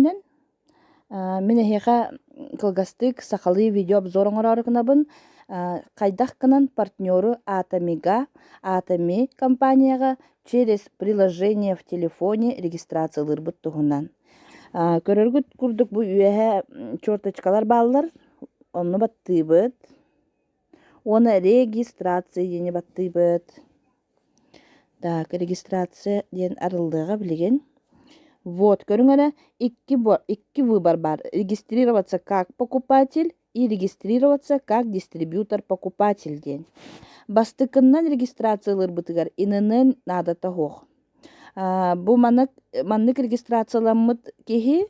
Мен хеха кылгастык сахалыы видео обзорыңар арыкнабын. Кайдах кынан партнеру АТОМИ компанияга через приложение в телефоне регистрациялар бут тугунан. Көрөргүт курдук бу үйе черточкалар баллар. Онну баттыбыт. Оны регистрация дене баттыбыт. Так, регистрация ден арылдыга билеген. Вот, көрүңөрө, iki выбор бар. Регистрироваться как покупатель и регистрироваться как дистрибьютор-покупатель ден. Бастыкыннан регистрациялар бытыгар инынын надо тахох. Бу маннык регистрацияламыт кехи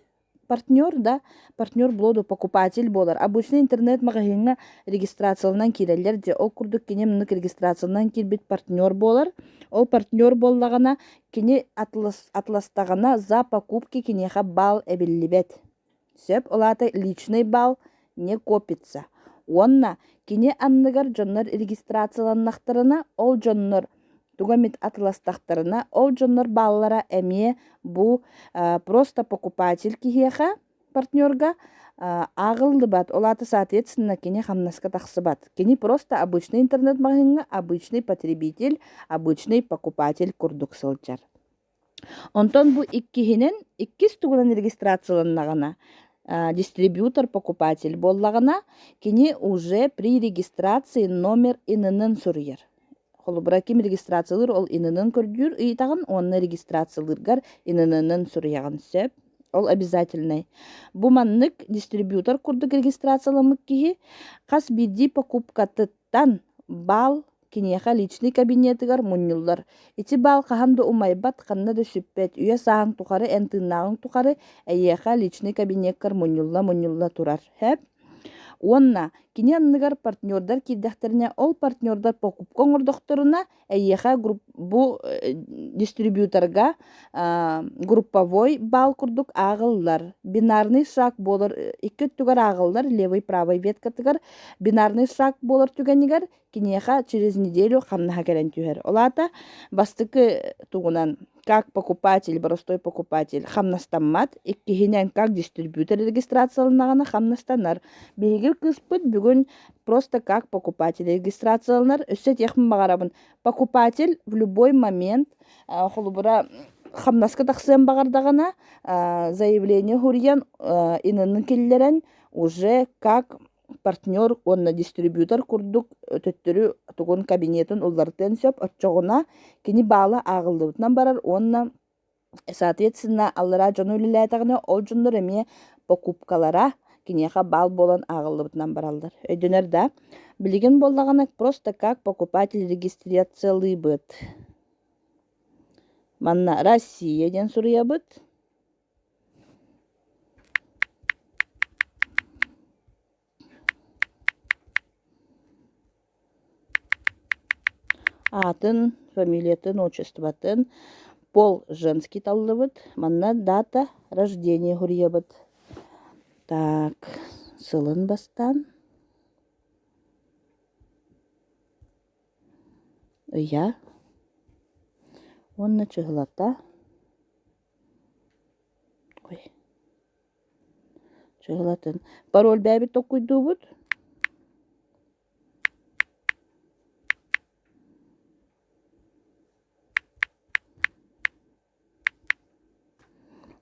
партнер, да, партнер болоду, покупатель болар. Обычно интернет-магазинга регистрацияланан кирелер, же ол курдук кене мынык регистрацияланан кирбит партнер болар. Ол партнер боллагана кене атластагана за покупки кенеха бал эбиллибет. Сеп олата личный бал не копится. Онна кене анныгар жоннор регистрацияланнактарына ол жоннор тугамит атластактарына ол жоннор баллара эме бу просто покупатель кихеха партнерга агылды бат. Олаты соответственно кене хамнаска тахсыбат. Кене просто обычный интернет-магазинга, обычный потребитель, обычный покупатель курдук сылчар. Онтон бу иккихинен иккис тугунан регистрацияланнагана дистрибьютор-покупатель боллагана кене уже при регистрации номер инынын сурьер. Холубра ким регистрациялар ол инынын көрдүр ыйтаган, онна регистрацияларгар инынын сурьяган сеп. Ол обязательный. Бу маннык дистрибьютор курдук регистрацияламык кихи кас бидди покупкатыттан бал кинеха личный кабинетыгар муннуллар. Ити бал каханды умайбат канна да сүппет. Уя саң тухары, энтыннағын тухары, әйеха личный кабинеттер муннулла турар. Хеп? Онна кине анныгар партнердар кирдахтеріне ол партнердар покупкон ордоқторына әйеха бу дистрибьюторга групповой бал курдук ағыллар. Бинарный шаг болар, иккет тугар ағыллар, левый правый веткатыгар бинарный шаг болар түгенігер кинеха через неделю хамнаха керен тюхер. Олата бастыкы тугунан как покупатель, простой покупатель, хамнастаммат, иккихинен как дистрибьютор регистрацияланагана хамнастанар. Бегер кыспыт бүгін просто как покупатель регистрацияланар. Өссет яхмын бағарабын. Покупатель в любой момент холубыра хамнаска тақсыен бағардағана заявление хурьян инынын келлерен уже как партнер, онна дистрибьютор курдук төттөрү тугун кабинетін уллартен сөп отчоғына кені бала ағылдыбытынан барар, онна соответственно аллара жону үліләйтағына ол жондар эме покупкалара кенеха бал болан ағылдыбытынан баралдар. Өйдөнер да билеген болдағана просто как покупатель регистрациялыбыт. Манна Россия ден сурыябыт. Атын, фамилиятын, отчествотын, пол женский таллыбыт, манна дата рождения хурьябыт. Так, сылын бастан. Ыя. Онна чыгылата. Ой. Чыгылатын. Пароль бәбі токуйду бұд.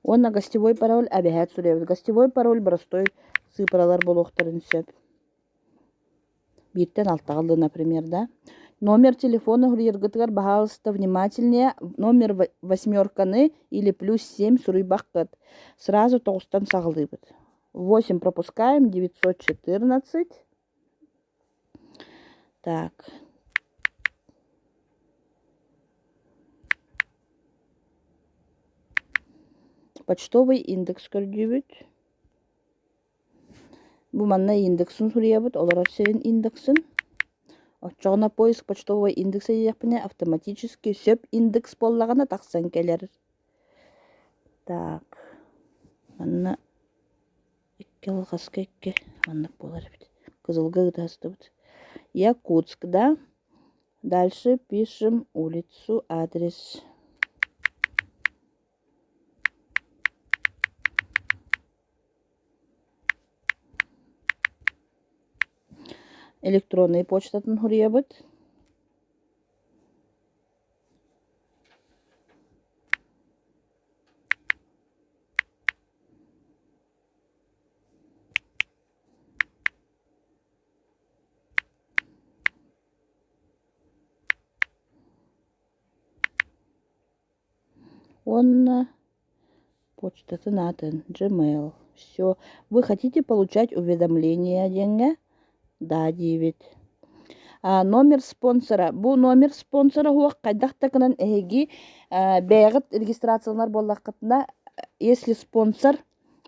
Онна гостевой пароль обягает суревит. Гостевой пароль простой цифралар болохтарын сөп. Биттен алтағылды, например, да. Номер телефона хурьергытыгар, пожалуйста, внимательнее. Номер 8 или +7 сурыйбаққыт. Сразу тоғыстан сағылдыбыт. 8 пропускаем, 914. Так. Почтовый индекс көрдүбүт. Бу манна индексын сурыябыт, олар отсерин индексын. Отчоғына поиск почтовый индекса епіне автоматически сөп индекс боллағана тақсан келер. Так. Манна икке алғасқа икке маннық болар бит. Кызылға ғытасты бит. Якутск, да. Дальше пишем улицу, адрес. электронный почтатын хуриябыт. Он почтатын атын Gmail. Все. Вы хотите получать уведомления деньги? Да, 9. Номер спонсора. Бу номер спонсора хуак кайдактакынан эги бәгыт регистрациялар боллакытна. Если спонсор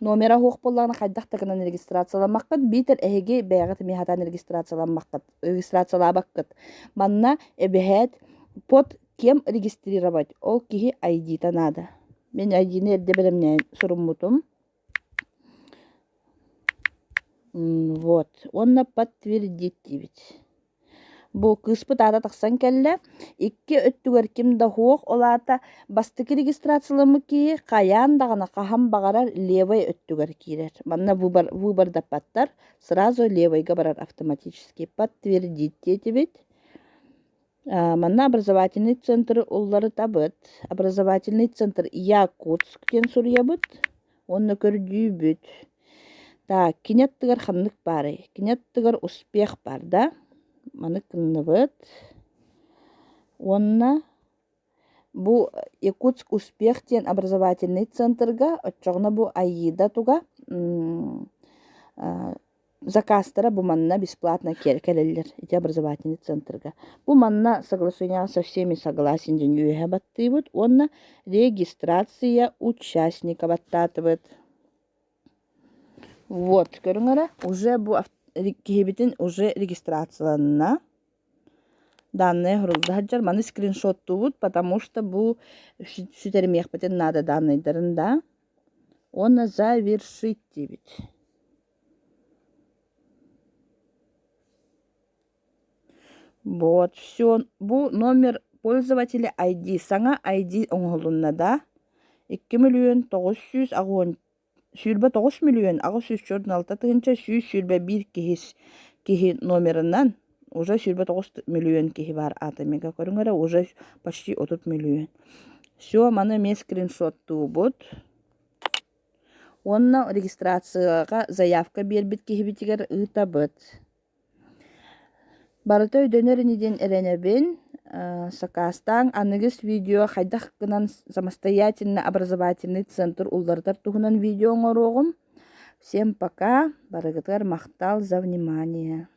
номера хуак боллана кайдактакынан регистрацияламаккыт, битер эги бәгыт мехатан регистрациялабаккыт. Манна эбехет под кем регистрировать? Ол кихи ID-та надо. Мен ID-ни эрде беремнен суруммутум. Вот. Онна подтвердить дебить. Бу кыспыт ата тақсан кәлле. Икки өттүгер ким да хуок олата бастыки регистрациялымы ки каян дагана кахам багарар левой өттүгер кирер. Манна выбор дапаттар сразу левойга барар автоматически. Подтвердить дебить. Манна образовательный центр уллары табыт. Образовательный центр Якутсктен сурьябыт. Онны көрдүүбүт. Так, кинеттигер ханнык бары. Кинеттигер успех бар, да? Маны кынныбыт. Онна бу Якутск успех тен образовательный центрга отчогна бу айыда туга заказтара бу манна бесплатно келелер эти образовательный центрга. Бу манна соглашение со всеми согласен ден юэхэ баттыбыт. Онна регистрация участника баттатыбыт. Вот, көрүңөрө, уже бу кихибитин уже регистрацияланна. Данные хурулдаджар маны скриншот тубут, потому что бу сүтермехпетен надо данныйдарын, да. Оны завершить дебит. Вот, все. Бу номер пользователя ID. Саңа ID оңолунна, да. 2 миллион 900 агон. Сүйрбе 9 миллион, ағы сүз чордың алта тығынша сүйрбе 1 кихи номерынан уже сүйрбе 9 миллион кихи бар атомига. Көріңері уже почти 30 миллион. Все, маны мен скриншотту бұд. Онна регистрацияға заявка бербіт кихи бітігер ұта бұд. Барыта өдөнерінеден әренебін. Сакастан анығыз видео хайдақ кынан самостоятельно образовательный центр уллардар туғынан видео оңорогым. Всем пока. Барыгытар мақтал за внимание.